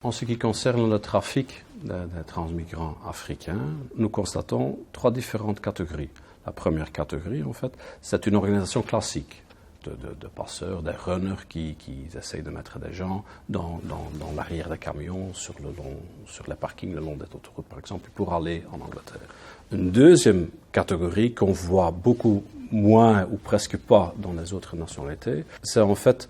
En ce qui concerne le trafic des transmigrants africains, nous constatons trois différentes catégories. La première catégorie, en fait, c'est une organisation classique de passeurs, des runners qui essayent de mettre des gens dans l'arrière des camions, sur les parkings le long des autoroutes, par exemple, pour aller en Angleterre. Une deuxième catégorie qu'on voit beaucoup moins ou presque pas dans les autres nationalités, c'est en fait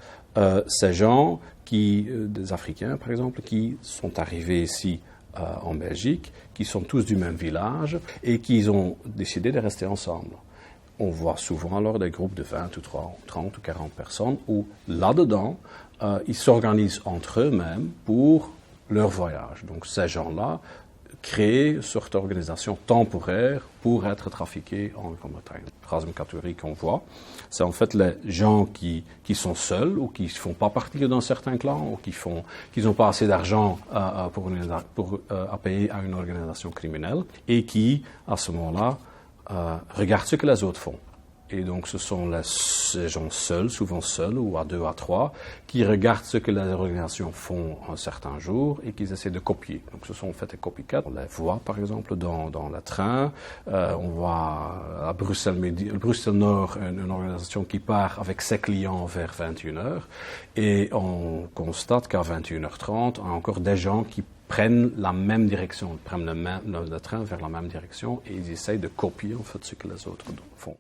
ces gens des Africains par exemple, qui sont arrivés ici en Belgique, qui sont tous du même village et qui ont décidé de rester ensemble. On voit souvent alors des groupes de 20 ou 30 ou 40 personnes où là-dedans, ils s'organisent entre eux-mêmes pour leur voyage. Donc ces gens-là créer une sorte d'organisation temporaire pour être trafiqués en Grande-Bretagne. La troisième catégorie qu'on voit, c'est en fait les gens qui sont seuls ou qui ne font pas partie d'un certain clan ou qui n'ont pas assez d'argent à payer à une organisation criminelle et qui, à ce moment-là, regardent ce que les autres font. Et donc ce sont ces gens seuls, souvent seuls ou à deux, à trois, qui regardent ce que les organisations font un certain jour et qui essaient de copier. Donc ce sont en fait des copycats. On les voit par exemple dans le train, on voit à Bruxelles Nord une organisation qui part avec ses clients vers 21h et on constate qu'à 21h30, on a encore des gens qui prennent la même direction, prennent le train vers la même direction et ils essayent de copier en fait ce que les autres font.